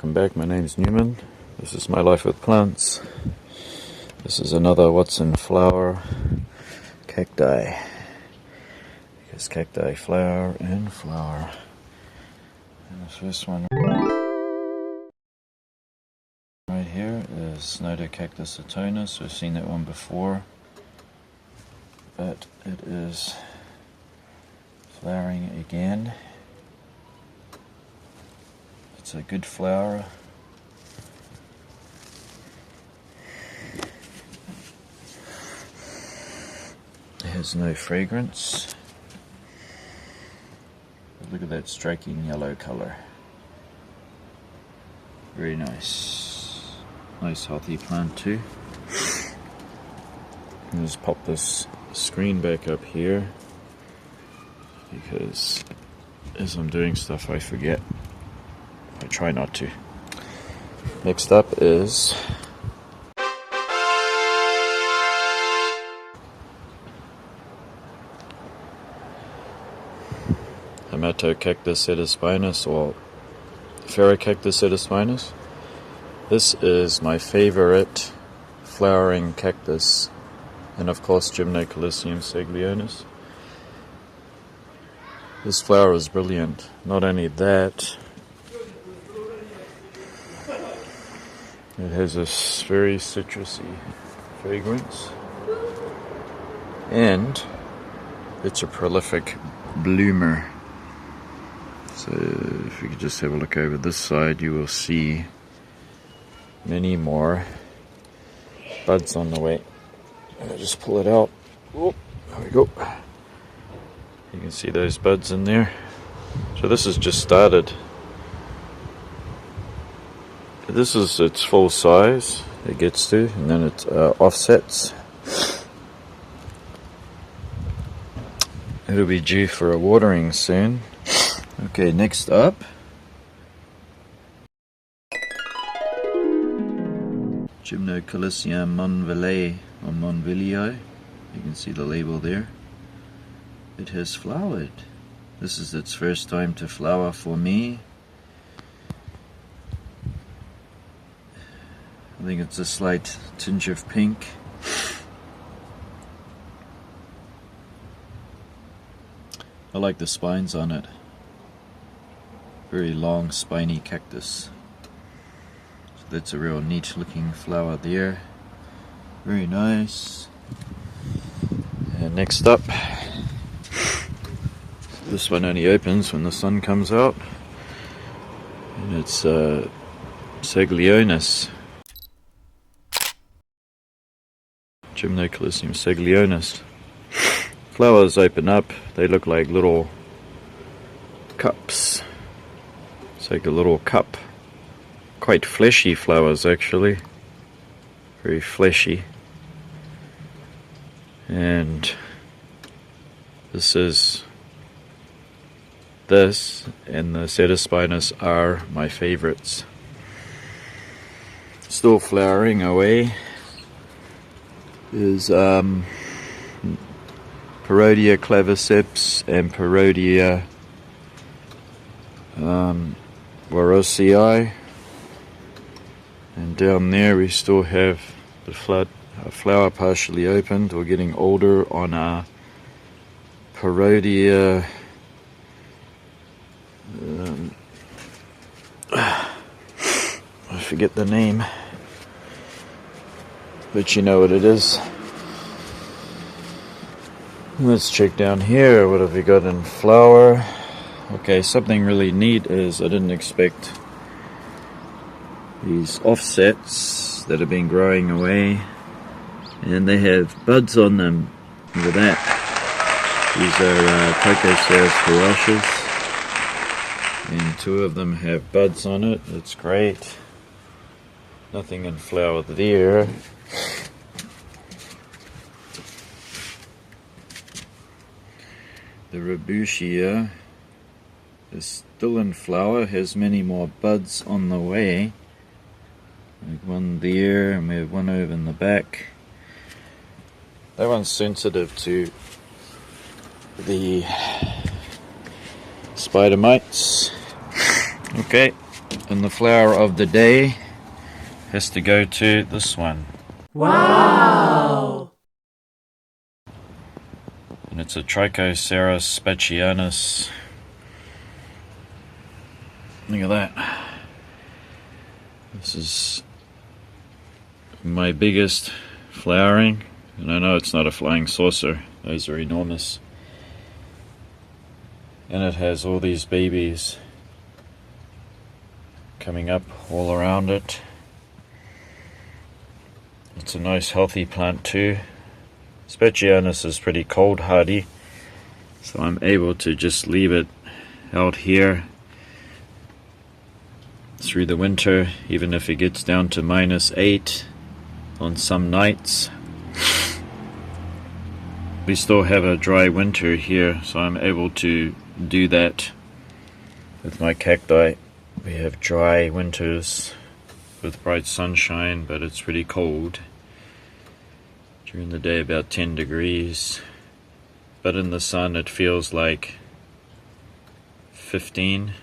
welcome back. My name's Newman. This is My Life with Plants. This is another what's in flower cacti, because cacti flower and flower. And the first one right here is Cactus atonus. We've seen that one before, but it is flowering again. It's a good flower. It has no fragrance. But look at that striking yellow color. Very nice. Nice healthy plant too. I'll just pop this screen back up here, because as I'm doing stuff I forget. I try not to. Next up is Cactus spinus, or Cactus spinus. This is my favorite flowering cactus, and of course Saglionus. This flower is brilliant. Not only that, it has this very citrusy fragrance, and it's a prolific bloomer. So if you could just have a look over this side, you will see many more buds on the way. I'll just pull it out. Oh, there we go. You can see those buds in there. So this has just started. This is its full size it gets to, and then it offsets. It'll be due for a watering soon. Okay, next up, Monvillei or Monvillei. You can see the label there. It has flowered. This is its first time to flower for me. I think it's a slight tinge of pink. I like the spines on it. Very long spiny cactus. So that's a real neat looking flower there. Very nice. And next up, this one only opens when the sun comes out, and it's Saglionus. Saglionus. Flowers open up, they look like little cups. It's like a little cup. Quite fleshy flowers actually. Very fleshy. And this and the Spinus are my favorites. Still flowering away is Parodia claviceps and Parodia warosii, and down there we still have the flower partially opened or getting older on a Parodia I forget the name, but you know what it is. Let's check down here. What have we got in flower? Okay, something really neat is I didn't expect these offsets that have been growing away, and they have buds on them. Look at that. These are Trichocereus, and two of them have buds on it. That's great. Nothing in flower there. The Rubutia is still in flower, has many more buds on the way. Like one there, and we have one over in the back. That one's sensitive to the spider mites. Okay, And the flower of the day has to go to this one. Wow! And it's a Trichocereus spachianus. Look at that. This is my biggest flowering. And I know it's not a flying saucer. Those are enormous. And it has all these babies coming up all around it. It's a nice healthy plant too. Spachianus is pretty cold hardy, so I'm able to just leave it out here through the winter, even if it gets down to -8 on some nights. We still have a dry winter here, so I'm able to do that with my cacti. We have dry winters with bright sunshine, but it's pretty cold. During the day about 10 degrees, but in the sun it feels like 15.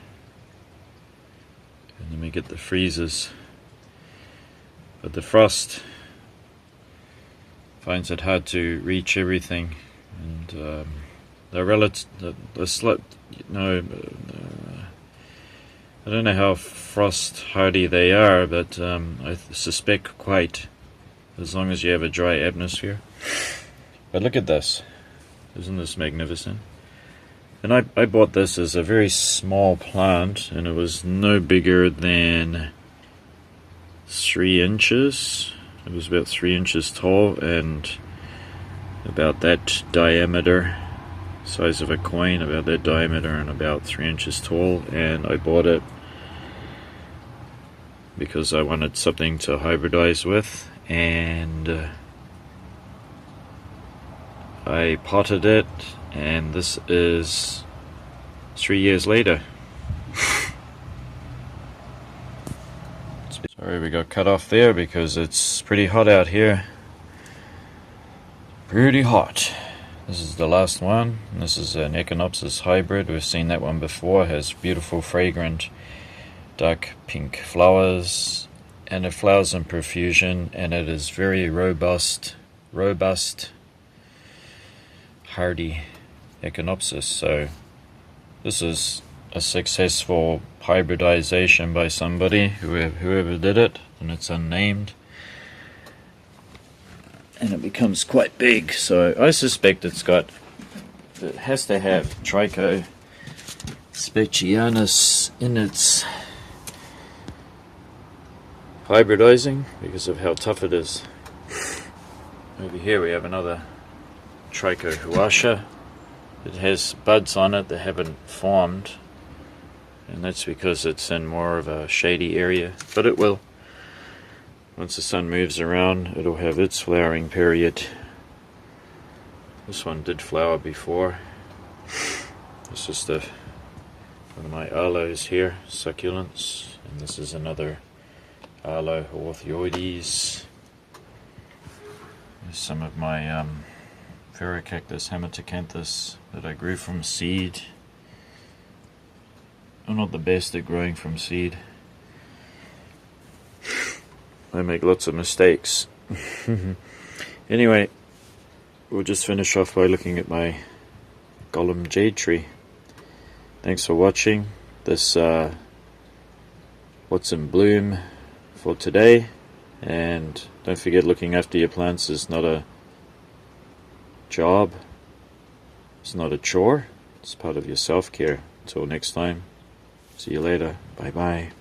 And then we get the freezes. But the frost finds it hard to reach everything, and the slope, I don't know how frost hardy they are, but I suspect quite, as long as you have a dry atmosphere. But look at this. Isn't this magnificent? And I bought this as a very small plant, and it was no bigger than 3 inches. It was about 3 inches tall and about that diameter, size of a coin, about that diameter, and about 3 inches tall. And I bought it because I wanted something to hybridize with, and I potted it, and this is 3 years later. Sorry we got cut off there because it's pretty hot out here. Pretty hot. This is the last one. This is an Echinopsis hybrid. We've seen that one before. It has beautiful, fragrant, dark pink flowers, and it flowers in profusion, and it is very robust, hardy Echinopsis. So this is a successful hybridization by somebody, whoever did it, and it's unnamed. And it becomes quite big, so I suspect it has to have Tricho spachianus in its hybridizing because of how tough it is. Over here we have another Tricho huasha. It has buds on it that haven't formed, and that's because it's in more of a shady area, but it will. Once the sun moves around, it'll have its flowering period. This one did flower before. This is one of my aloes here, succulents, and this is another aloe orthioides. There's some of my Ferrocactus hematocanthus that I grew from seed. I'm not the best at growing from seed. I make lots of mistakes. Anyway, we'll just finish off by looking at my Gollum jade tree. Thanks for watching this what's in bloom for today, and don't forget, looking after your plants is not a job, it's not a chore, it's part of your self-care. Until next time, see you later, bye bye.